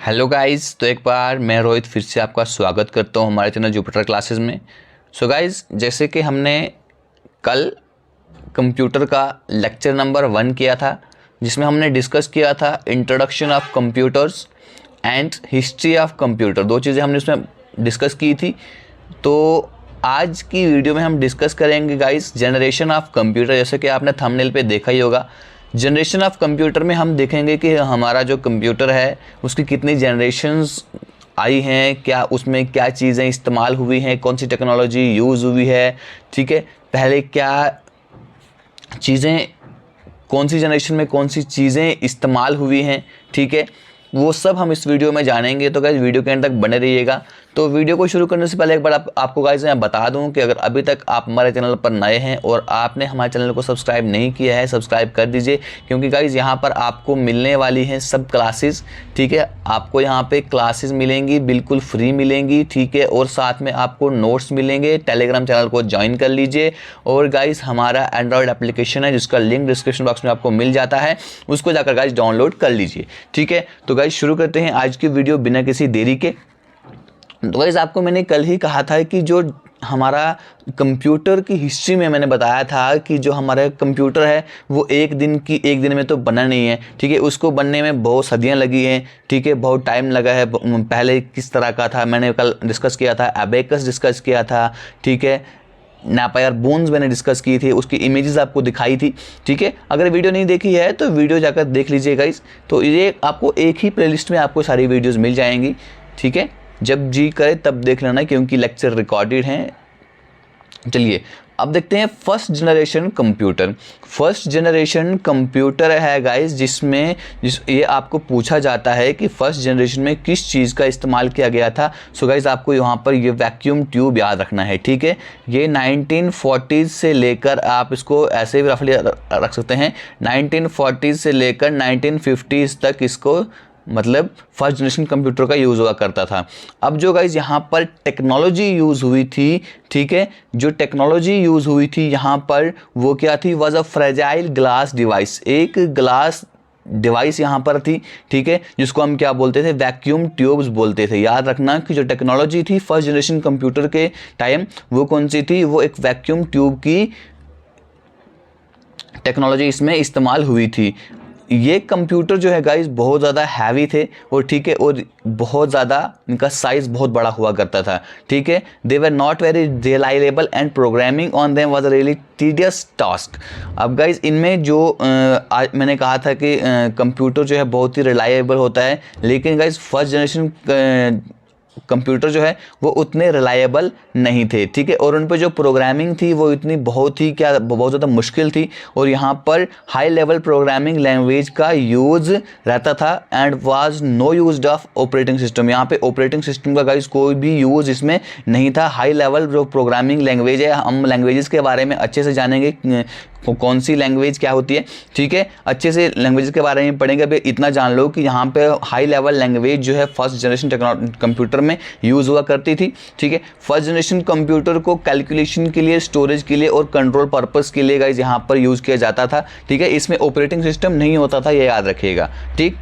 Hello guys, तो एक बार मैं रोहित फिर से आपका स्वागत करता हूँ हमारे चैनल जुपिटर क्लासेस में। सो गाइस, जैसे कि हमने कल कंप्यूटर का लेक्चर नंबर 1 किया था, जिसमें हमने डिस्कस किया था introduction of computers and history of computer. दो चीज़ें हमने उसमें डिस्कस की थी। तो आज की वीडियो में हम डिस्कस करेंगे गाइस जनरेशन ऑफ कंप्यूटर। जैसे कि आपने थंबनेल पे देखा ही होगा, जनरेशन ऑफ कंप्यूटर में हम देखेंगे कि हमारा जो कंप्यूटर है उसकी कितनी जनरेशन्स आई हैं, क्या उसमें क्या चीज़ें इस्तेमाल हुई हैं, कौन सी टेक्नोलॉजी यूज़ हुई है। ठीक है, पहले क्या चीज़ें, कौन सी जनरेशन में कौन सी चीज़ें इस्तेमाल हुई हैं। ठीक है, वो सब हम इस वीडियो में जानेंगे। तो गाइस वीडियो के एंड तक बने रहिएगा। तो वीडियो को शुरू करने से पहले एक बार आपको गाइस मैं बता दूं कि अगर अभी तक आप हमारे चैनल पर नए हैं और आपने हमारे चैनल को सब्सक्राइब नहीं किया है, सब्सक्राइब कर दीजिए, क्योंकि गाइस यहाँ पर आपको मिलने वाली हैं सब क्लासेस। ठीक है, आपको यहाँ पे क्लासेस मिलेंगी, बिल्कुल फ्री मिलेंगी। ठीक है, और साथ में आपको नोट्स मिलेंगे। टेलीग्राम चैनल को ज्वाइन कर लीजिए। और गाइस हमारा एंड्रॉयड एप्लीकेशन है जिसका लिंक डिस्क्रिप्शन बॉक्स में आपको मिल जाता है, उसको जाकर गाइस डाउनलोड कर लीजिए। ठीक है, तो गाइस शुरू करते हैं आज की वीडियो बिना किसी देरी के। तो गाइस आपको मैंने कल ही कहा था कि जो हमारा कंप्यूटर की हिस्ट्री में मैंने बताया था कि जो हमारा कंप्यूटर है वो एक दिन में तो बना नहीं है। ठीक है, उसको बनने में बहुत सदियां लगी हैं। ठीक है, बहुत टाइम लगा है। पहले किस तरह का था मैंने कल डिस्कस किया था, एबेकस डिस्कस किया था। ठीक है, नापायर बोन्स मैंने डिस्कस की थी, उसकी इमेजेस आपको दिखाई थी। ठीक है, अगर वीडियो नहीं देखी है तो वीडियो जाकर देख लीजिए गाइस। तो ये आपको एक ही प्लेलिस्ट में आपको सारी वीडियोस मिल जाएंगी। ठीक है, जब जी करे तब देख लेना, क्योंकि लेक्चर रिकॉर्डेड हैं। चलिए अब देखते हैं first generation computer. First generation computer है गाइस जिसमें ये आपको पूछा जाता है कि फर्स्ट जनरेशन में किस चीज़ का इस्तेमाल किया गया था। सो गाइस आपको यहाँ पर ये वैक्यूम ट्यूब याद रखना है। ठीक है, ये 1940s से लेकर, आप इसको ऐसे भी रफली रख सकते हैं, 1940s से लेकर 1950s तक इसको मतलब फर्स्ट जनरेशन कंप्यूटर का यूज़ हुआ करता था। अब जो गाइज यहाँ पर टेक्नोलॉजी यूज़ हुई थी, ठीक है, जो टेक्नोलॉजी यूज़ हुई थी यहाँ पर वो क्या थी, was a fragile glass device. एक ग्लास डिवाइस यहाँ पर थी। ठीक है, जिसको हम क्या बोलते थे, वैक्यूम ट्यूब्स बोलते थे। याद रखना कि जो टेक्नोलॉजी थी फर्स्ट जनरेशन कंप्यूटर के टाइम वो कौन सी थी, वो एक वैक्यूम ट्यूब की टेक्नोलॉजी इसमें इस्तेमाल हुई थी। ये कंप्यूटर जो है गाइस बहुत ज़्यादा हैवी थे और ठीक है, और बहुत ज़्यादा इनका साइज़ बहुत बड़ा हुआ करता था। ठीक है, they were not very reliable and programming on them was a really tedious task. अब गाइस इनमें जो आज मैंने कहा था कि कंप्यूटर जो है बहुत ही रिलायबल होता है, लेकिन गाइस फर्स्ट जनरेशन कंप्यूटर जो है वो उतने रिलायबल नहीं थे। ठीक है, और उन पर जो प्रोग्रामिंग थी वो इतनी बहुत ज़्यादा मुश्किल थी, और यहाँ पर हाई लेवल प्रोग्रामिंग लैंग्वेज का यूज़ रहता था and was no used of operating system. यहाँ पे ऑपरेटिंग सिस्टम का गाइस कोई भी यूज़ इसमें नहीं था। हाई लेवल जो प्रोग्रामिंग लैंग्वेज है, हम लैंग्वेजेस के बारे में अच्छे से जानेंगे कौन सी लैंग्वेज क्या होती है। ठीक है, अच्छे से लैंग्वेज के बारे में पढ़ेंगे। अभी इतना जान लो कि यहाँ पे हाई लेवल लैंग्वेज जो है फर्स्ट जनरेशन कंप्यूटर में यूज़ हुआ करती थी। ठीक है, फर्स्ट जनरेशन कंप्यूटर को कैलकुलेशन के लिए, स्टोरेज के लिए और कंट्रोल पर्पस के लिए गाइस यहाँ पर यूज़ किया जाता था। ठीक है, इसमें ऑपरेटिंग सिस्टम नहीं होता था, ये याद रखिएगा। ठीक,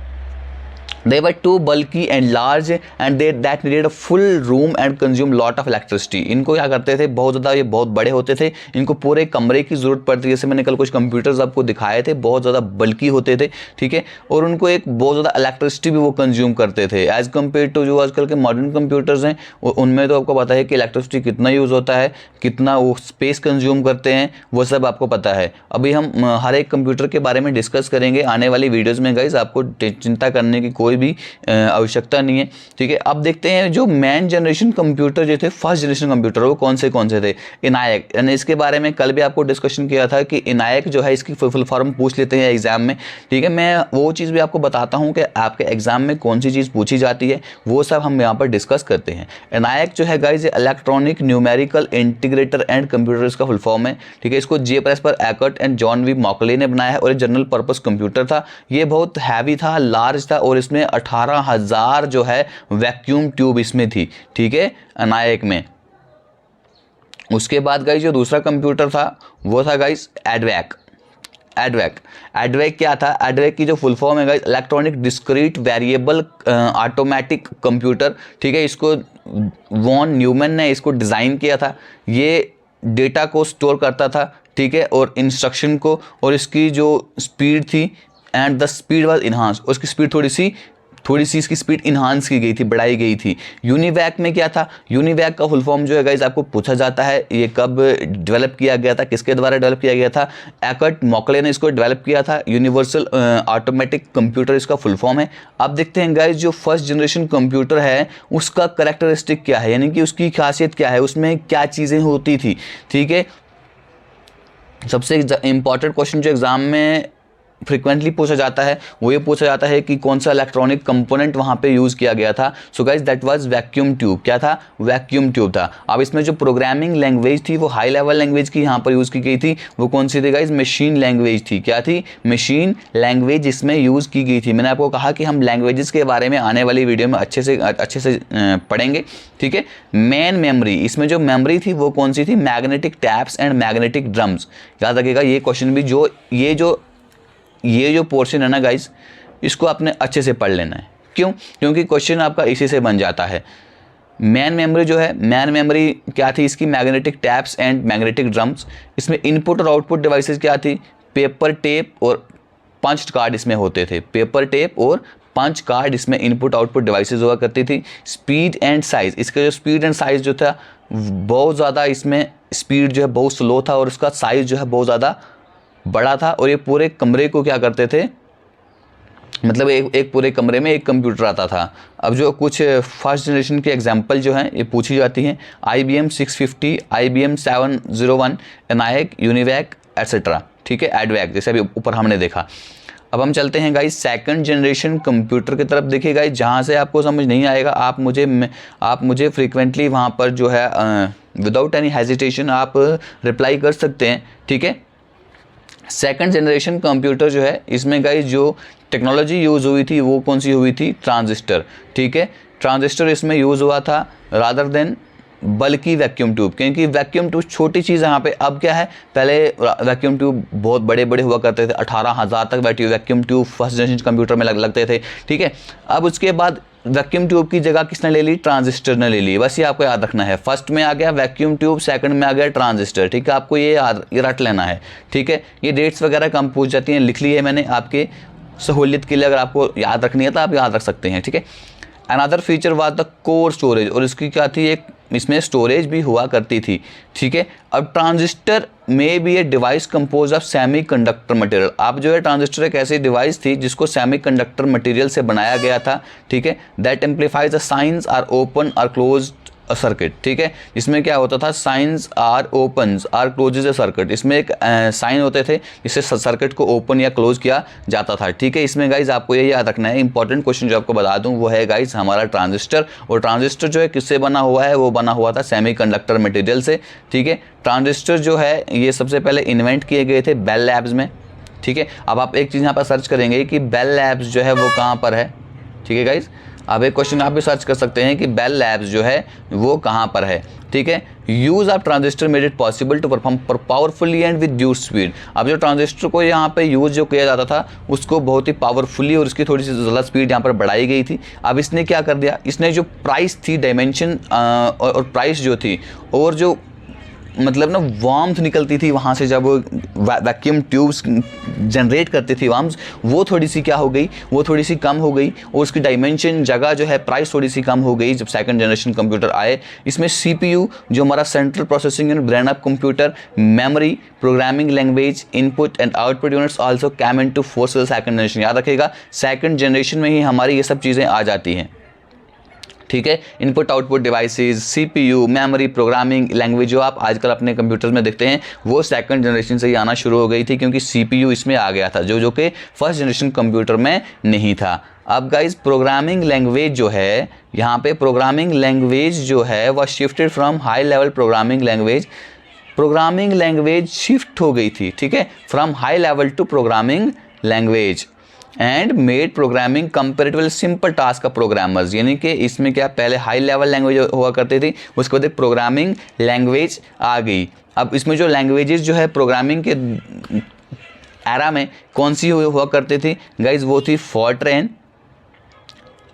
they were too bulky and large and that needed a full room and consume lot of electricity। इनको क्या करते थे, बहुत ज़्यादा ये बहुत बड़े होते थे, इनको पूरे कमरे की ज़रूरत पड़ती है। जैसे मैंने कल कुछ कंप्यूटर्स आपको दिखाए थे, बहुत ज़्यादा बल्कि होते थे। ठीक है, और उनको एक बहुत ज़्यादा इलेक्ट्रिसिटी भी वो कंज्यूम करते थे एज़ कम्पेयर टू जो आजकल के मॉडर्न कंप्यूटर्स हैं। उनमें तो आपको पता है कि इलेक्ट्रिसिटी कितना यूज़ होता है, कितना वो स्पेस कंज्यूम करते हैं, वो सब आपको पता है। अभी हम हर एक कंप्यूटर के बारे में डिस्कस करेंगे आने वाली वीडियोज़ में गाइज, आपको चिंता करने की कोई भी आवश्यकता नहीं है। ठीक है, अब देखते हैं जो मैन जनरेशन कंप्यूटर जो थे, फर्स्ट जनरेशन कंप्यूटर, वो कौन से थे। इनायक, यानी इसके बारे में कल भी आपको डिस्कशन किया था कि इनायक जो है इसकी फुल फॉर्म पूछ लेते हैं एग्जाम में। ठीक है, मैं वो चीज़ भी आपको बताता हूँ कि आपके एग्जाम में कौन सी चीज़ पूछी जाती है, वो सब हम यहाँ पर डिस्कस करते हैं। इनायक जो है guys electronic numerical integrator and computer इसका फुल फॉर्म है। ठीक है, इसको J Presper Eckert and John V Mauchly ने बनाया है और जनरल पर्पस कंप्यूटर था। ये बहुत हैवी था, लार्ज था, और इसमें 18,000 जो है वैक्यूम ट्यूब इसमें थी। ठीक है, अनायक में। उसके बाद गाइस जो दूसरा कंप्यूटर था वो था गाइस एडवैक। एडवैक। एडवैक क्या था? एडवैक की जो फुल फॉर्म है guys, electronic discrete variable automatic computer, ठीक है। इसको वॉन न्यूमैन ने इसको डिज़ाइन किया था। ये डेटा को स्टोर करता था, ठीक है, और इंस्ट्रक्शन को, और इसकी जो स्पीड थी and the speed was enhance, उसकी स्पीड थोड़ी सी इसकी स्पीड इन्हांस की गई थी, बढ़ाई गई थी। यूनिवैक में क्या था? यूनिवैक का फुल फॉर्म जो है गाइस आपको पूछा जाता है, ये कब डेवलप किया गया था, किसके द्वारा डेवलप किया गया था? एकर्ट मॉकले ने इसको डेवलप किया था। यूनिवर्सल ऑटोमेटिक कंप्यूटर इसका फुल फॉर्म है। अब देखते हैं गाइस जो फर्स्ट जनरेशन कंप्यूटर है उसका कैरेक्टरिस्टिक क्या है, यानी कि उसकी खासियत क्या है, उसमें क्या चीज़ें होती थी, ठीक है। सबसे इंपॉर्टेंट क्वेश्चन जो एग्जाम में फ्रीक्वेंटली पूछा जाता है वो ये पूछा जाता है कि कौन सा इलेक्ट्रॉनिक कंपोनेंट वहाँ पे यूज़ किया गया था। So guys that was vacuum tube. क्या था? वैक्यूम ट्यूब था। अब इसमें जो प्रोग्रामिंग लैंग्वेज थी वो हाई लेवल लैंग्वेज की यहाँ पर यूज़ की गई थी। वो कौन सी थी गाइस? मशीन लैंग्वेज थी। क्या थी? मशीन लैंग्वेज इसमें यूज़ की गई थी। मैंने आपको कहा कि हम लैंग्वेजेस के बारे में आने वाली वीडियो में अच्छे से पढ़ेंगे, ठीक है। मेन मेमोरी, इसमें जो मेमोरी थी वो कौन सी थी? Magnetic taps and magnetic drums. याद रखिएगा ये क्वेश्चन भी, ये जो पोर्शन है ना गाइस, इसको आपने अच्छे से पढ़ लेना है। क्यों? क्योंकि क्वेश्चन आपका इसी से बन जाता है। मैन मेमोरी जो है, मैन मेमोरी क्या थी इसकी? Magnetic taps and magnetic drums. इसमें इनपुट और आउटपुट डिवाइसेस क्या थी? पेपर टेप और पंच कार्ड इसमें होते थे। पेपर टेप और पंच कार्ड इसमें इनपुट आउटपुट डिवाइसेस हुआ करती थी। स्पीड एंड साइज, इसका जो स्पीड एंड साइज जो था बहुत ज़्यादा, इसमें स्पीड जो है बहुत स्लो था और उसका साइज जो है बहुत ज़्यादा बड़ा था। और ये पूरे कमरे को क्या करते थे, मतलब एक पूरे कमरे में एक कंप्यूटर आता था। अब जो कुछ फर्स्ट जनरेशन के एग्जांपल जो हैं ये पूछी जाती हैं, IBM 650, IBM 701, एनायक, यूनिवैक एटसेट्रा, ठीक है, एडवैक, जैसे अभी ऊपर हमने देखा। अब हम चलते हैं गाइस सेकंड जनरेशन कंप्यूटर की तरफ। देखिए गाइस, जहाँ से आपको समझ नहीं आएगा आप मुझे फ्रीक्वेंटली वहाँ पर जो है विदाउट एनी हेजिटेशन आप रिप्लाई कर सकते हैं, ठीक है। सेकंड जनरेशन कंप्यूटर जो है, इसमें गाइस जो टेक्नोलॉजी यूज़ हुई थी वो कौन सी हुई थी? ट्रांजिस्टर, ठीक है। ट्रांजिस्टर इसमें यूज़ हुआ था रादर देन बल्कि वैक्यूम ट्यूब, क्योंकि वैक्यूम ट्यूब छोटी चीज़ यहाँ पे। अब क्या है, पहले वैक्यूम ट्यूब बहुत बड़े बड़े हुआ करते थे, 18,000 तक vacuum tube first generation computer में लगते थे, ठीक है। अब उसके बाद वैक्यूम ट्यूब की जगह किसने ले ली? ट्रांजिस्टर ने ले ली। बस ये आपको याद रखना है। फर्स्ट में आ गया वैक्यूम ट्यूब, सेकंड में आ गया ट्रांजिस्टर, ठीक है। आपको ये रट लेना है, ठीक है। ये डेट्स वगैरह कम पूछ जाती हैं, लिख ली है मैंने आपके सहूलियत के लिए। अगर आपको याद रखनी है तो आप याद रख सकते हैं, ठीक है। Another feature was the core storage, और इसकी क्या थी? एक इसमें स्टोरेज भी हुआ करती थी, ठीक है। अब ट्रांजिस्टर में भी ये device compose of semi conductor material. अब जो है ट्रांजिस्टर एक ऐसी डिवाइस थी जिसको सेमी कंडक्टर मटेरियल से बनाया गया था, ठीक है। That amplifies the signs or open or close circuit, ठीक है। इसमें क्या होता था? Signs or open or closes a circuit. इसमें एक साइन होते थे जिससे सर्किट को ओपन या क्लोज किया जाता था, ठीक है। इसमें गाइज आपको ये याद रखना है। इंपॉर्टेंट क्वेश्चन जो आपको बता दूं वो है गाइज हमारा ट्रांजिस्टर। और ट्रांजिस्टर जो है किससे बना हुआ है? वो बना हुआ था सेमीकंडक्टर मटेरियल से, ठीक है। ट्रांजिस्टर जो है ये सबसे पहले इन्वेंट किए गए थे बेल लैब्स में, ठीक है। अब आप एक चीज़ यहाँ पर सर्च करेंगे कि बेल लैब्स जो है वो कहाँ पर है, ठीक है गाइज। अब एक क्वेश्चन आप भी सर्च कर सकते हैं कि बेल लैब्स जो है वो कहाँ पर है, ठीक है। Use of transistor made it possible to perform powerfully and with due speed. अब जो ट्रांजिस्टर को यहाँ पे यूज़ जो किया जाता था उसको बहुत ही पावरफुली और उसकी थोड़ी सी ज़्यादा स्पीड यहाँ पर बढ़ाई गई थी। अब इसने क्या कर दिया? इसने जो प्राइस थी, डायमेंशन और प्राइस जो थी, और जो मतलब ना वार्मथ निकलती थी वहाँ से जब वैक्यूम ट्यूब्स जनरेट करती थी वार्म्स, वो थोड़ी सी क्या हो गई? वो थोड़ी सी कम हो गई। और उसकी डायमेंशन, जगह जो है, प्राइस थोड़ी सी कम हो गई जब सेकंड जनरेशन कंप्यूटर आए। इसमें CPU जो हमारा central processing unit, brain of computer, memory, programming language, input and output units also came into force second generation. याद रखिएगा सेकंड जनरेशन में ही हमारी ये सब चीज़ें आ जाती हैं, ठीक है। Input output devices, CPU, memory, programming language जो आप आजकल अपने कंप्यूटर्स में देखते हैं वो सेकंड जनरेशन से ही आना शुरू हो गई थी, क्योंकि CPU इसमें आ गया था जो कि फर्स्ट जनरेशन कंप्यूटर में नहीं था। अब गाइज प्रोग्रामिंग लैंग्वेज जो है, यहाँ पे प्रोग्रामिंग लैंग्वेज जो है वह shifted from high level programming language shift हो गई थी, ठीक है, from high level to programming language and made programming comparatively simple task का प्रोग्रामर्स। यानी कि इसमें क्या, पहले हाई लेवल लैंग्वेज हुआ करती थी, उसके बाद एक प्रोग्रामिंग लैंग्वेज आ गई। अब इसमें जो लैंग्वेजेस जो है प्रोग्रामिंग के एरा में कौन सी हुआ करती थी गाइज, वो थी फॉर्ट्रेन,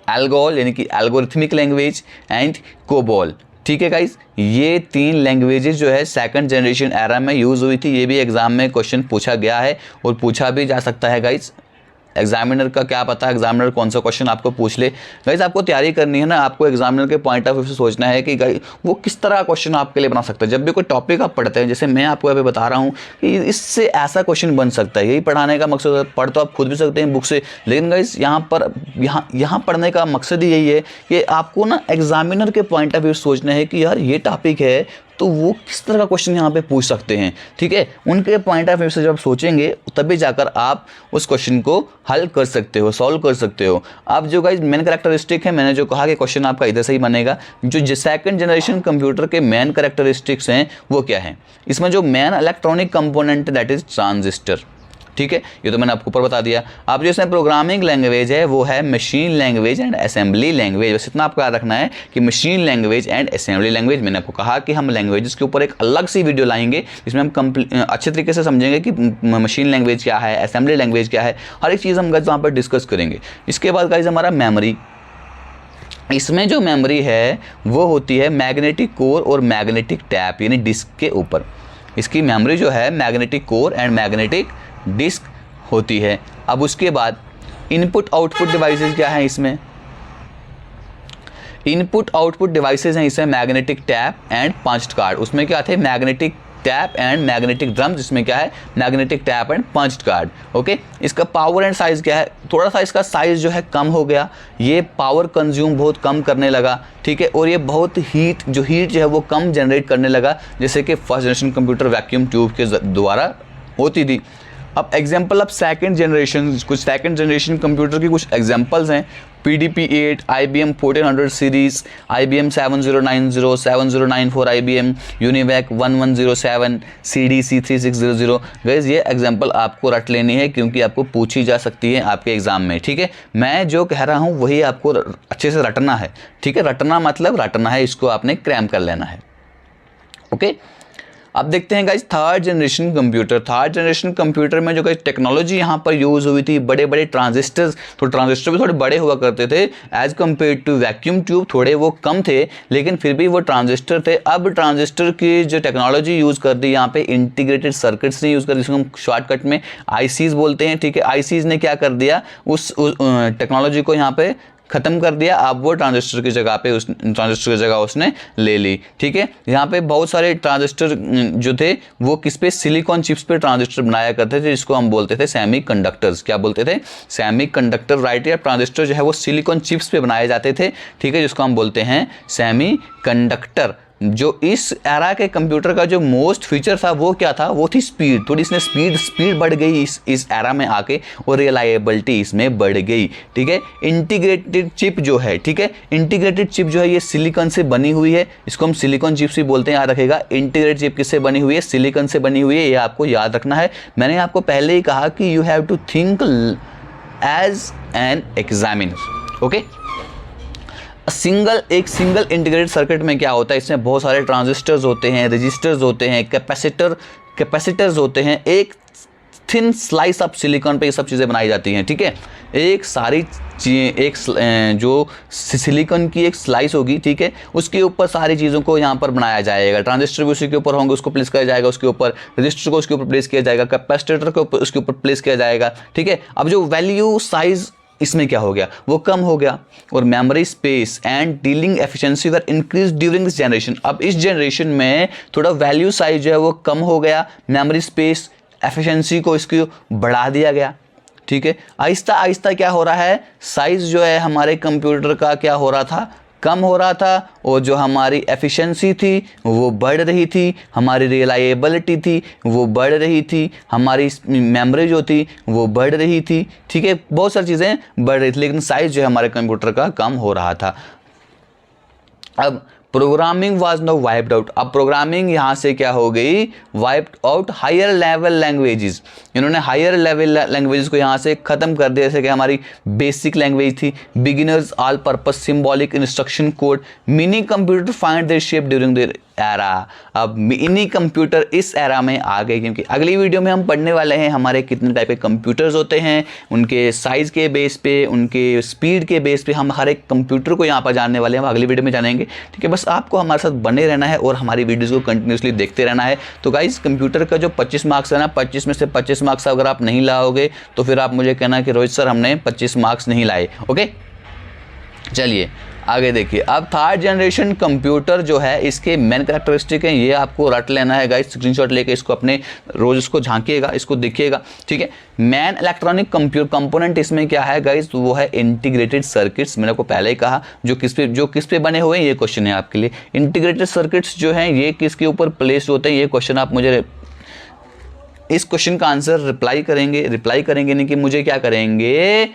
एल्गोल यानी कि एल्गोरिथमिक लैंग्वेज एंड कोबोल। ठीक है गाइज, ये 3 लैंग्वेजेस जो है सेकंड जनरेशन एरा में यूज़ हुई थी। ये भी एग्जाम में क्वेश्चन पूछा गया है और पूछा भी जा सकता है गाइज। एग्जामिनर का क्या पता एग्जामिनर कौन सा क्वेश्चन आपको पूछ ले। गाइज आपको तैयारी करनी है ना, आपको एग्जामिनर के पॉइंट ऑफ व्यू से सोचना है कि गाइज वो किस तरह का क्वेश्चन आपके लिए बना सकता है। जब भी कोई टॉपिक आप पढ़ते हैं, जैसे मैं आपको अभी बता रहा हूँ कि इससे ऐसा क्वेश्चन बन सकता है, यही पढ़ाने का मकसद है। पढ़ तो आप खुद भी सकते हैं बुक से, लेकिन गाइज यहाँ पढ़ने का मकसद ही यही है कि आपको ना एग्जामिनर के पॉइंट ऑफ व्यू सोचना है कि यार ये टॉपिक है तो वो किस तरह का क्वेश्चन यहाँ पे पूछ सकते हैं। ठीक है, उनके पॉइंट ऑफ व्यू से जब सोचेंगे तभी जाकर आप उस क्वेश्चन को हल कर सकते हो, सॉल्व कर सकते हो। अब जो गाइज मेन कैरेक्टरिस्टिक है, मैंने जो कहा कि क्वेश्चन आपका इधर से ही बनेगा, जो सेकंड जनरेशन कंप्यूटर के मेन कैरेक्टरिस्टिक्स हैं वो क्या है। इसमें जो main electronic component that is transistor. ठीक है, ये तो मैंने आपको ऊपर बता दिया। अब जो इसमें प्रोग्रामिंग लैंग्वेज है वो है machine language and assembly language. बस इतना आपको याद रखना है कि machine language and assembly language. मैंने आपको कहा कि हम लैंग्वेजेस के ऊपर एक अलग सी वीडियो लाएंगे जिसमें हम अच्छे तरीके से समझेंगे कि मशीन लैंग्वेज क्या है, असेंबली लैंग्वेज क्या है, हर एक चीज़ हम गाइस वहाँ पर डिस्कस करेंगे। इसके बाद गाइस हमारा मेमोरी, इसमें जो मेमोरी है वो होती है मैग्नेटिक कोर और मैग्नेटिक टैप यानी डिस्क के ऊपर। इसकी मेमोरी जो है magnetic core and magnetic disk होती है। अब उसके बाद इनपुट आउटपुट डिवाइसेस क्या है, इसमें इनपुट आउटपुट डिवाइसेस हैं इसमें magnetic tap and punched card. उसमें क्या थे magnetic tap and magnetic drum, जिसमें क्या है magnetic tap and punched card. Okay, इसका पावर एंड साइज क्या है, थोड़ा सा इसका साइज जो है कम हो गया, ये पावर कंज्यूम बहुत कम करने लगा। ठीक है, और ये बहुत हीट जो है वो कम जनरेट करने लगा, जैसे कि first generation computer vacuum tube के द्वारा होती थी। अब एग्जाम्पल अब सेकंड जनरेशन, कुछ सेकंड जनरेशन कंप्यूटर की कुछ एग्जाम्पल्स हैं। PDP-8, IBM 1400 series, IBM 7090, 7094, IBM UNIVAC 1107, CDC 3600। Guys ये एग्जाम्पल आपको रट लेनी है क्योंकि आपको पूछी जा सकती है आपके एग्जाम में। ठीक है, मैं जो कह रहा हूँ वही आपको अच्छे से रटना है। ठीक है, रटना मतलब रटना है, इसको आपने क्रैम कर लेना है। ओके, अब देखते हैं guys third generation computer. Third generation computer में जो गाइस टेक्नोलॉजी यहाँ पर यूज़ हुई थी, बड़े बड़े ट्रांजिस्टर्स, तो ट्रांजिस्टर भी थोड़े बड़े हुआ करते थे as compare to vacuum tube, थोड़े वो कम थे लेकिन फिर भी वो ट्रांजिस्टर थे। अब ट्रांजिस्टर की जो टेक्नोलॉजी यूज़ कर दी यहाँ पे इंटीग्रेटेड सर्किट्स ने यूज़ कर दी, जिसको हम शॉर्टकट में आईसीज बोलते हैं। ठीक है, आईसीज ने क्या कर दिया, उस टेक्नोलॉजी को यहाँ पे खत्म कर दिया। अब वो ट्रांजिस्टर की जगह पे उसने ले ली। ठीक है, यहाँ पे बहुत सारे ट्रांजिस्टर जो थे वो किस पे, सिलिकॉन चिप्स पे ट्रांजिस्टर बनाया करते थे, जिसको हम बोलते थे सेमी कंडक्टर्स। क्या बोलते थे, सेमी कंडक्टर, राइट। या ट्रांजिस्टर जो है वो सिलिकॉन चिप्स पे बनाए जाते थे। ठीक है, जिसको हम बोलते हैं सेमी कंडक्टर। जो इस एरा के कंप्यूटर का जो मोस्ट फीचर था वो क्या था, वो थी स्पीड। थोड़ी इसने स्पीड बढ़ गई इस एरा में आके, और रिलायबिलिटी इसमें बढ़ गई। ठीक है, इंटीग्रेटेड चिप जो है, ठीक है, इंटीग्रेटेड चिप जो है ये सिलिकॉन से बनी हुई है, इसको हम सिलिकॉन चिप्स भी बोलते हैं, याद रखेगा। इंटीग्रेटेड चिप किससे बनी हुई है, सिलिकॉन से बनी हुई है, ये आपको याद रखना है। मैंने आपको पहले ही कहा कि you have to think as an examiner. Okay, एक सिंगल इंटीग्रेटेड सर्किट में क्या होता है, इसमें बहुत सारे ट्रांजिस्टर्स होते हैं, रजिस्टर्स होते हैं, कैपेसिटर्स होते हैं। एक थिन स्लाइस ऑफ सिलिकॉन पे ये सब चीज़ें बनाई जाती हैं। ठीक है, एक सारी चीज़ें जो सिलिकॉन की एक स्लाइस होगी, ठीक है, उसके ऊपर सारी चीज़ों को यहाँ पर बनाया जाएगा। ट्रांजिस्टर भी उसी के ऊपर होंगे, उसको प्लेस किया जाएगा उसके ऊपर, रजिस्टर को उसके ऊपर प्लेस किया जाएगा, कैपेसिटर को उसके ऊपर प्लेस किया जाएगा। ठीक है, अब जो वैल्यू साइज इसमें क्या हो गया, वो कम हो गया, और memory space and dealing efficiency were increase during this generation. अब इस जनरेशन में थोड़ा वैल्यू साइज जो है वो कम हो गया, मेमोरी स्पेस एफिशिएंसी को इसकी बढ़ा दिया गया। ठीक है, आहिस्ता आहिस्ता क्या हो रहा है, साइज जो है हमारे कंप्यूटर का क्या हो रहा था, कम हो रहा था, और जो हमारी एफिशिएंसी थी वो बढ़ रही थी, हमारी रिलायबिलिटी थी वो बढ़ रही थी, हमारी मेमोरी जो थी वो बढ़ रही थी। ठीक है, बहुत सारी चीज़ें बढ़ रही थी, लेकिन साइज जो है हमारे कंप्यूटर का कम हो रहा था। अब programming was now wiped out. अब प्रोग्रामिंग यहाँ से क्या हो गई, wiped out higher level languages. इन्होंने हायर लेवल लैंग्वेजेस को यहाँ से ख़त्म कर दिया, जैसे कि हमारी बेसिक लैंग्वेज थी, beginners, all purpose, symbolic, instruction code. Mini computer find their shape during their era. अब मिनी कंप्यूटर इस एरा में आ गए, क्योंकि अगली वीडियो में हम पढ़ने वाले हैं हमारे कितने टाइप के कंप्यूटर्स होते हैं, उनके साइज़ के बेस पे, उनके स्पीड के बेस पे हम हर एक कंप्यूटर को यहाँ पर जानने वाले हैं, हम अगली वीडियो में जानेंगे। ठीक है, बस आपको हमारे साथ बने रहना है और हमारी वीडियोज़ को कंटिन्यूसली देखते रहना है। तो गाइस कंप्यूटर का जो 25 मार्क्स है ना, 25 में से 25 मार्क्स अगर आप नहीं लाओगे तो फिर आप मुझे कहना कि रोहित सर हमने 25 मार्क्स नहीं लाए। ओके, चलिए आगे देखिए। अब थर्ड जनरेशन कंप्यूटर जो है इसके मेन कैरेक्टरिस्टिक हैं, ये आपको रट लेना है गाइस, स्क्रीनशॉट लेके इसको अपने रोज इसको झांकिएगा, इसको देखिएगा। ठीक है, मेन इलेक्ट्रॉनिक कंपोनेंट इसमें क्या है गाइस, वो है इंटीग्रेटेड सर्किट्स। मैंने आपको पहले ही कहा जो किस पे बने हुए हैं, ये क्वेश्चन है आपके लिए। इंटीग्रेटेड सर्किट्स जो हैं ये किसके ऊपर प्लेस होते हैं, ये क्वेश्चन आप मुझे इस क्वेश्चन का आंसर रिप्लाई करेंगे नहीं कि मुझे क्या करेंगे,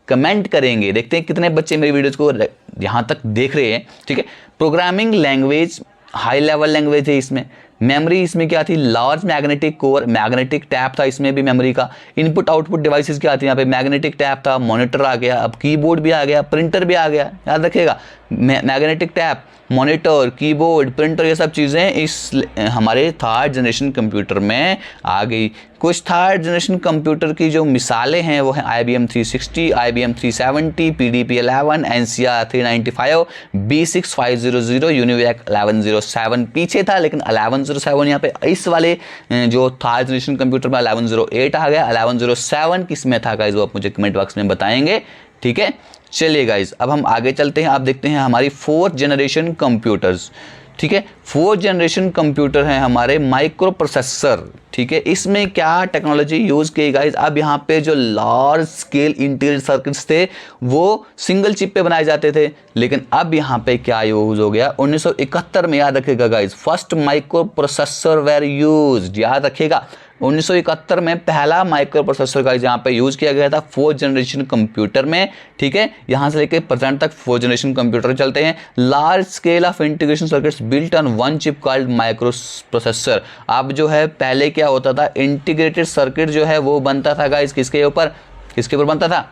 कमेंट करेंगे। देखते हैं कितने बच्चे मेरी वीडियोस को यहाँ तक देख रहे हैं। ठीक है, programming language high level language है इसमें। मेमोरी इसमें क्या थी, large magnetic core, magnetic tap था इसमें भी मेमोरी का। इनपुट आउटपुट डिवाइसेस क्या थी, यहाँ पे मैग्नेटिक टैप था, मॉनिटर आ गया, अब कीबोर्ड भी आ गया, प्रिंटर भी आ गया। याद रखिएगा, magnetic tap, monitor, keyboard, printer, ये सब चीज़ें इस हमारे थर्ड जनरेशन कंप्यूटर में आ गई। कुछ थर्ड जनरेशन कंप्यूटर की जो मिसालें हैं वो हैं IBM 360, IBM 370, PDP-11, NCR 395, B6500, UNIVAC 1107 पीछे था, लेकिन 1107 यहाँ पे इस वाले जो थर्ड जनरेशन कंप्यूटर में 1108 आ गया। 1107 किस में था गाइस, वो आप मुझे कमेंट बॉक्स में बताएंगे। ठीक है, चलिए गाइस अब हम आगे चलते हैं। आप देखते हैं हमारी फोर्थ जनरेशन कंप्यूटर्स। ठीक है, फोर्थ जनरेशन कंप्यूटर है हमारे माइक्रो प्रोसेसर। ठीक है, इसमें क्या टेक्नोलॉजी यूज़ की गाइस, अब यहाँ पे जो लार्ज स्केल इंटीग्रेटेड सर्किट्स थे वो सिंगल चिप पे बनाए जाते थे, लेकिन अब यहाँ पे क्या यूज़ हो गया, 1971 में, याद रखिएगा guys, first micro processor where used. याद रखिएगा 1971 में पहला माइक्रो प्रोसेसर का यहाँ पे यूज़ किया गया था फोर्थ जनरेशन कंप्यूटर में। ठीक है, यहाँ से लेकर प्रेजेंट तक फोर्थ जनरेशन कंप्यूटर चलते हैं। Large scale of integration circuits built on one chip called micro processor. अब जो है पहले क्या होता था, इंटीग्रेटेड सर्किट जो है वो बनता था गाइज किसके ऊपर बनता था,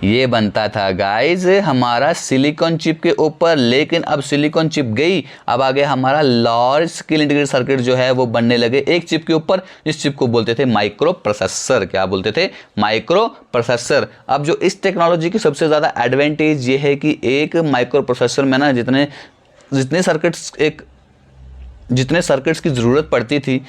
ये बनता था गाइज हमारा सिलिकॉन चिप के ऊपर। लेकिन अब सिलिकॉन चिप गई, अब आ गया हमारा लार्ज स्केल इंटीग्रेटेड सर्किट जो है वो बनने लगे एक चिप के ऊपर, जिस चिप को बोलते थे माइक्रो प्रोसेसर। क्या बोलते थे, माइक्रो प्रोसेसर। अब जो इस टेक्नोलॉजी की सबसे ज़्यादा एडवांटेज ये है कि एक माइक्रो प्रोसेसर में ना जितने सर्किट्स की ज़रूरत पड़ती थी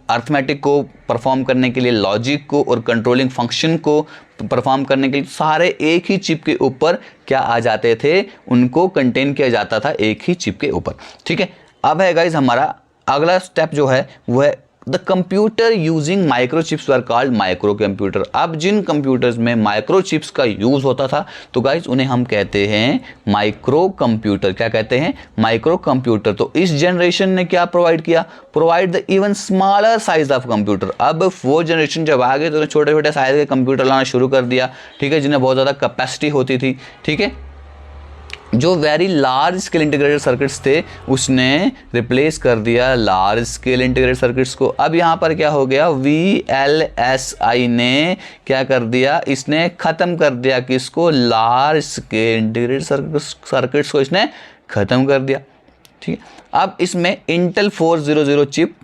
अर्थमेटिक को परफॉर्म करने के लिए, लॉजिक को और कंट्रोलिंग फंक्शन को परफॉर्म करने के लिए, सारे एक ही चिप के ऊपर क्या आ जाते थे, उनको कंटेन किया जाता था एक ही चिप के ऊपर। ठीक है, अब है गाइज हमारा अगला स्टेप जो है वो है the computer using micro chips were called micro computer. अब जिन कंप्यूटर्स में माइक्रो चिप्स का यूज़ होता था तो गाइज उन्हें हम कहते हैं माइक्रो कंप्यूटर। क्या कहते हैं, माइक्रो कंप्यूटर। तो इस जनरेशन ने क्या प्रोवाइड किया, provide the even smaller size of computer. अब फोर्थ जनरेशन जब आ गए तो छोटे छोटे साइज के कंप्यूटर लाना शुरू कर दिया। ठीक है, जिन्हें बहुत ज़्यादा कैपेसिटी होती थी। ठीक है, जो very large scale integrated circuits थे उसने रिप्लेस कर दिया लार्ज स्केल इंटीग्रेटेड सर्किट्स को। अब यहाँ पर क्या हो गया, VLSI ने क्या कर दिया, इसने ख़त्म कर दिया किसको, लार्ज स्केल इंटीग्रेटेड सर्किट्स को इसने ख़त्म कर दिया। ठीक है, अब इसमें इंटेल 400 चिप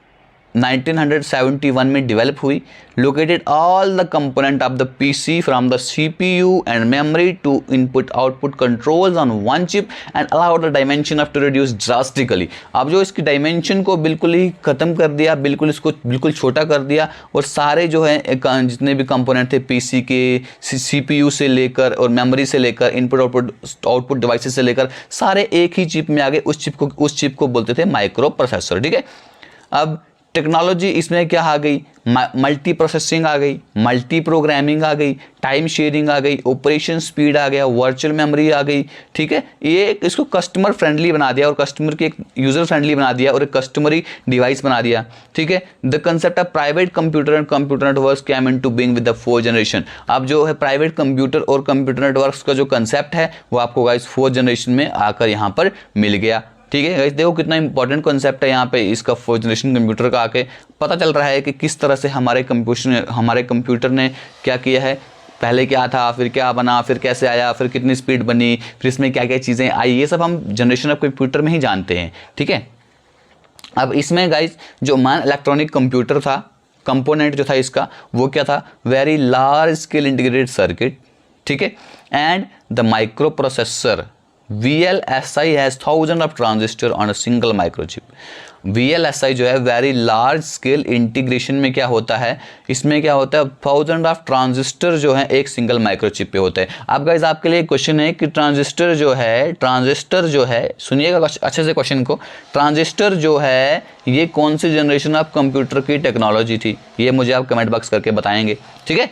1971 में डेवलप हुई। Located all the component of the PC from the CPU and memory to input output controls on one chip and allow the dimension of to reduce drastically. अब जो इसकी डायमेंशन को बिल्कुल ही ख़त्म कर दिया, इसको बिल्कुल छोटा कर दिया, और सारे जो है जितने भी कंपोनेंट थे पीसी के, CPU से लेकर और मेमोरी से लेकर इनपुट आउटपुट डिवाइसेस से लेकर सारे एक ही चिप में आ गए। उस चिप को बोलते थे माइक्रो प्रोसेसर। ठीक है, अब टेक्नोलॉजी इसमें क्या आ गई, मल्टी प्रोसेसिंग आ गई, मल्टी प्रोग्रामिंग आ गई, टाइम शेयरिंग आ गई, ऑपरेशन स्पीड आ गया, वर्चुअल मेमोरी आ गई। ठीक है, ये इसको कस्टमर फ्रेंडली बना दिया और कस्टमर के एक यूज़र फ्रेंडली बना दिया और एक कस्टमरी डिवाइस बना दिया। ठीक है, the concept of private computer and computer networks came into being with the fourth generation. अब जो है प्राइवेट कंप्यूटर और कंप्यूटर नेटवर्क्स का जो कंसेप्ट है वो आपको गाइस फोर्थ जनरेशन में आकर यहाँ पर मिल गया। ठीक है गाइस, देखो कितना इंपॉर्टेंट कॉन्सेप्ट है यहाँ पे इसका फोर्थ जनरेशन कंप्यूटर का आके पता चल रहा है कि किस तरह से हमारे कंप्यूटर ने क्या किया है, पहले क्या था, फिर क्या बना, फिर कैसे आया, फिर कितनी स्पीड बनी, फिर इसमें क्या क्या चीज़ें आई, ये सब हम जनरेशन ऑफ कंप्यूटर में ही जानते हैं। ठीक है, अब इसमें गाइज जो मान इलेक्ट्रॉनिक कंप्यूटर था, कंपोनेंट जो था इसका वो क्या था, very large scale integrated circuit. ठीक है, and the micro processor VLSI has thousand of transistor on a single microchip. VLSI जो है वेरी लार्ज स्केल इंटीग्रेशन में क्या होता है, इसमें क्या होता है, थाउजेंड ऑफ ट्रांजिस्टर जो है एक सिंगल माइक्रोचिप पे होते हैं। अब गाइज आपके लिए क्वेश्चन है कि ट्रांजिस्टर जो है सुनिएगा अच्छे से क्वेश्चन को, ट्रांजिस्टर जो है ये कौन सी जनरेशन ऑफ कंप्यूटर की टेक्नोलॉजी थी, ये मुझे आप कमेंट बॉक्स करके बताएंगे। ठीक है,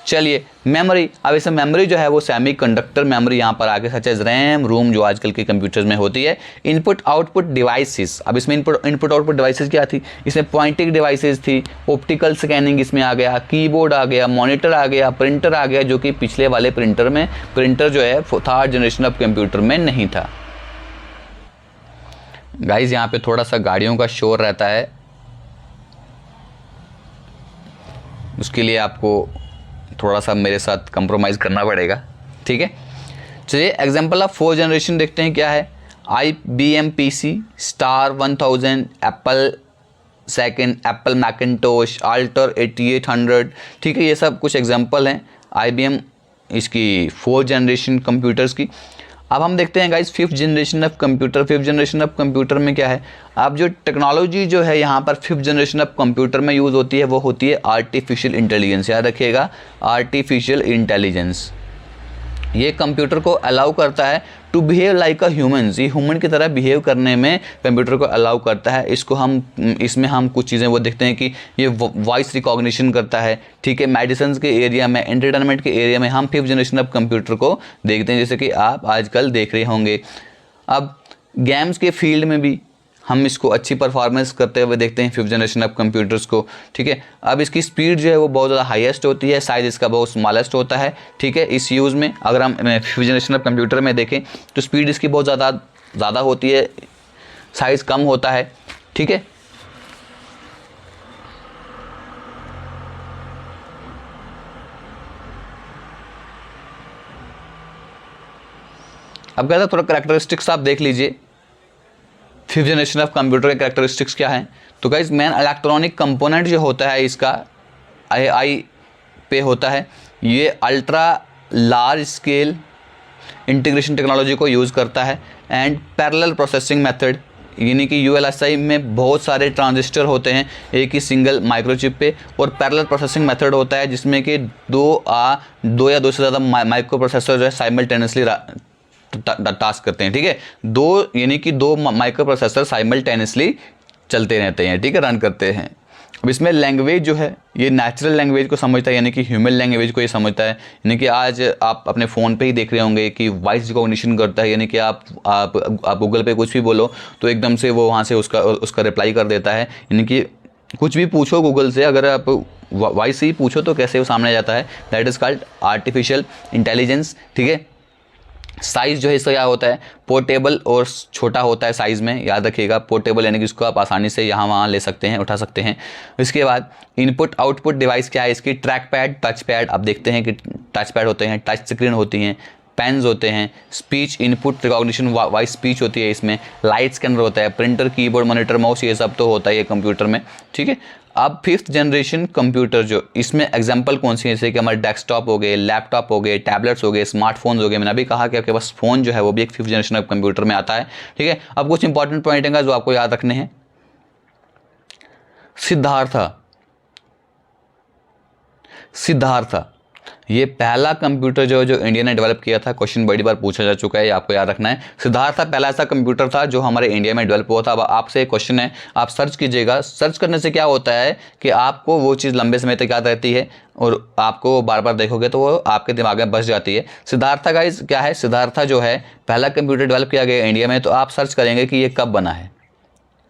चलिए मेमोरी, अब इसे मेमोरी जो है वो सेमी कंडक्टर मेमोरी यहाँ पर आगे सच एज रैम रोम जो आजकल के कंप्यूटर्स में होती है। इनपुट आउटपुट डिवाइसेस, अब इसमें इनपुट आउटपुट डिवाइसेस क्या थी, इसमें पॉइंटिंग डिवाइसेस थी, ऑप्टिकल स्कैनिंग इसमें आ गया, कीबोर्ड आ गया, मॉनिटर आ गया, प्रिंटर आ गया, जो कि पिछले वाले प्रिंटर जो है थर्ड जनरेशन ऑफ कंप्यूटर में नहीं था। गाइज यहाँ पे थोड़ा सा गाड़ियों का शोर रहता है, उसके लिए आपको थोड़ा सा मेरे साथ कंप्रोमाइज़ करना पड़ेगा। ठीक है, चलिए एग्जांपल ऑफ 4 जनरेशन देखते हैं क्या है। IBM PC star 1000, Apple second, Apple Macintosh, alter 8800। ठीक है, ये सब कुछ एग्जांपल हैं IBM इसकी 4 जनरेशन कंप्यूटर्स की। अब हम देखते हैं guys 5th generation of computer. 5th generation of computer में क्या है, अब जो टेक्नोलॉजी जो है यहाँ पर 5th जनरेशन ऑफ कंप्यूटर में यूज़ होती है वो होती है आर्टिफिशियल इंटेलिजेंस। याद रखिएगा, आर्टिफिशियल इंटेलिजेंस ये कंप्यूटर को अलाउ करता है to behave like a humans, ये ह्यूमन की तरह बिहेव करने में कंप्यूटर को अलाउ करता है। इसमें हम कुछ चीज़ें वो देखते हैं कि ये वॉइस रिकॉग्निशन करता है। ठीक है, मेडिसिन के एरिया में, एंटरटेनमेंट के एरिया में हम 5th जनरेशन ऑफ कंप्यूटर को देखते हैं, जैसे कि आप आजकल देख रहे होंगे। अब गेम्स के फील्ड में भी हम इसको अच्छी परफॉर्मेंस करते हुए देखते हैं 5th जनरेशन ऑफ कंप्यूटर्स को। ठीक है, अब इसकी स्पीड जो है वो बहुत ज़्यादा हाईएस्ट होती है, साइज़ इसका बहुत स्मॉलेस्ट होता है। ठीक है, इस यूज़ में अगर हम 5th जनरेशन ऑफ कंप्यूटर में देखें तो स्पीड इसकी बहुत ज़्यादा होती है, साइज़ कम होता है। ठीक है, अब कहता है थोड़ा कैरेक्टरिस्टिक्स आप देख लीजिए 5th जनरेशन ऑफ कंप्यूटर के कैरेक्टरिस्टिक्स क्या हैं। तो गाइस मेन इलेक्ट्रॉनिक कंपोनेंट जो होता है इसका आई पे होता है, ये ultra large scale integration technology को यूज़ करता है। एंड पैरेलल प्रोसेसिंग मेथड, यानी कि ULSI में बहुत सारे ट्रांजिस्टर होते हैं एक ही सिंगल माइक्रोचिप पे, और पैरेलल प्रोसेसिंग मेथड होता है जिसमें कि दो या दो से ज़्यादा माइक्रो प्रोसेसर जो है साइमल्टेनियसली टास्क करते हैं। ठीक है, यानी कि दो माइक्रो प्रोसेसर साइमल्टेनियसली चलते रहते हैं। ठीक है, रन करते हैं। अब इसमें लैंग्वेज जो है ये नेचुरल लैंग्वेज को समझता है, यानी कि ह्यूमन लैंग्वेज को ये समझता है। यानी कि आज आप अपने फ़ोन पे ही देख रहे होंगे कि वॉइस रिकॉग्निशन करता है, यानी कि आप गूगल पे कुछ भी बोलो तो एकदम से वो वहाँ से उसका रिप्लाई कर देता है। यानी कि कुछ भी पूछो गूगल से, अगर आप वॉइस से ही पूछो तो कैसे वो सामने जाता है। That is called artificial intelligence. ठीक है, साइज़ जो है इसका क्या होता है, पोर्टेबल और छोटा होता है साइज़ में। याद रखिएगा, पोर्टेबल यानी कि इसको आप आसानी से यहाँ वहाँ ले सकते हैं, उठा सकते हैं। इसके बाद इनपुट आउटपुट डिवाइस क्या है इसकी, ट्रैक पैड, टच पैड। आप देखते हैं कि टच पैड होते हैं, टच स्क्रीन होती हैं, पेन्स होते हैं, speech input recognition voice speech होती है इसमें, लाइट स्कैनर होता है, प्रिंटर, कीबोर्ड, मॉनिटर, माउस, ये सब तो होता है ये कंप्यूटर में। ठीक है, अब 5th जनरेशन कंप्यूटर जो इसमें एग्जांपल कौन सी है, जैसे कि हमारे डेस्कटॉप हो गए, लैपटॉप हो गए, टैबलेट्स हो गए, स्मार्टफोन्स हो गए। मैंने अभी कहा कि आपके पास फ़ोन जो है वो भी एक 5th जनरेशन ऑफ कंप्यूटर में आता है। ठीक है, अब कुछ इंपॉर्टेंट पॉइंट है जो आपको याद रखने हैं। सिद्धार्थ ये पहला कंप्यूटर जो इंडिया ने डेवलप किया था। क्वेश्चन बड़ी बार पूछा जा चुका है, ये आपको याद रखना है। सिद्धार्थ पहला ऐसा कंप्यूटर था जो हमारे इंडिया में डेवलप हुआ था। अब आपसे एक क्वेश्चन है, आप सर्च कीजिएगा। सर्च करने से क्या होता है कि आपको वो चीज़ लंबे समय तक याद रहती है और आपको बार बार देखोगे तो वो आपके दिमाग में बस जाती है। सिद्धार्थ गाइस क्या है, सिद्धार्थ जो है पहला कंप्यूटर डेवलप किया गया इंडिया में। तो आप सर्च करेंगे कि ये कब बना है,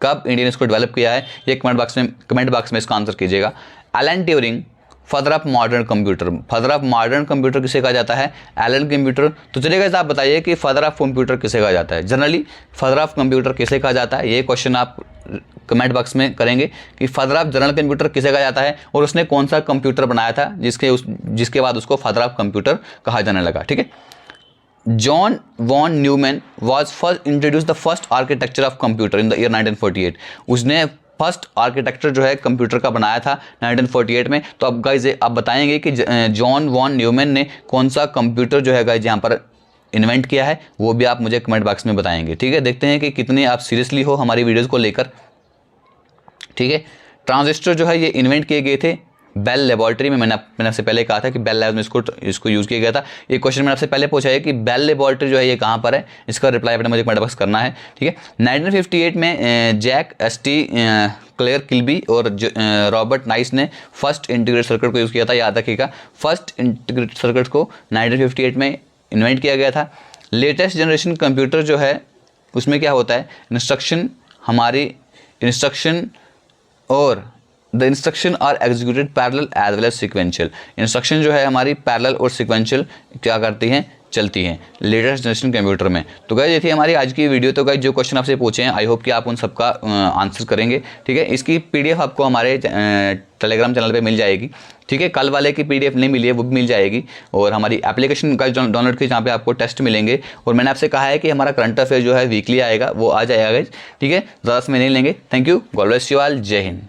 कब इंडिया ने इसको डेवलप किया है, ये कमेंट बॉक्स में इसका आंसर कीजिएगा। Alan Turing, father of modern computer. Father of modern computer किसे कहा जाता है, एलन कंप्यूटर। तो चलिए गाइस आप बताइए कि फादर ऑफ कंप्यूटर किसे कहा जाता है। जनरली फादर ऑफ कंप्यूटर किसे कहा जाता है, ये क्वेश्चन आप कमेंट बॉक्स में करेंगे कि फादर ऑफ जनरल कंप्यूटर किसे कहा जाता है और उसने कौन सा कंप्यूटर बनाया था जिसके बाद उसको फादर ऑफ कंप्यूटर कहा जाने लगा। ठीक है, John von Neumann was first introduce the first architecture of computer in the year 1948। उसने फर्स्ट आर्किटेक्चर जो है कंप्यूटर का बनाया था 1948 में। तो अब गाइज आप बताएंगे कि जॉन वॉन न्यूमैन ने कौन सा कंप्यूटर जो है गाइज यहाँ पर इन्वेंट किया है, वो भी आप मुझे कमेंट बॉक्स में बताएंगे। ठीक है, देखते हैं कि कितने आप सीरियसली हो हमारी वीडियोज़ को लेकर। ठीक है, ट्रांजिस्टर जो है ये इन्वेंट किए गए थे बेल लेबोरेटरी में। मैंने आपसे पहले कहा था कि बेल लैब में इसको यूज़ किया गया था। ये क्वेश्चन मैंने आपसे पहले पूछा है कि बेल लेबोरेटरी जो है ये कहाँ पर है, इसका रिप्लाई आपने मुझे कमेंट बॉक्स करना है। ठीक है, 1958 में जैक एसटी क्लेयर किल्बी और रॉबर्ट नाइस ने फर्स्ट इंटीग्रेटेड सर्किट को यूज़ किया था। याद रखिएगा, फर्स्ट इंटीग्रेटेड सर्किट को 1958 में इन्वेंट किया गया था। लेटेस्ट जनरेशन कंप्यूटर जो है उसमें क्या होता है, the instruction are executed parallel as well as sequential. Instruction जो है हमारी पैरेलल और सिक्वेंशियल क्या करती हैं, चलती हैं लेटेस्ट जनरेशन कंप्यूटर में। तो गाइस ये थी हमारी आज की वीडियो। तो गाइस जो क्वेश्चन आपसे पूछे हैं आई होप कि आप उन सबका आंसर करेंगे। ठीक है, इसकी पीडीएफ आपको हमारे टेलीग्राम चैनल पे मिल जाएगी। ठीक है, कल वाले की पीडीएफ नहीं मिली है वो भी मिल जाएगी, और हमारी एप्लीकेशन का डाउनलोड की जहाँ पे आपको टेस्ट मिलेंगे। और मैंने आपसे कहा है कि हमारा करंट अफेयर जो है वीकली आएगा, वो आ जाएगा गाइस। ठीक है, ज़्यादा समय नहीं लेंगे। Thank you, God bless you all, जय हिंद।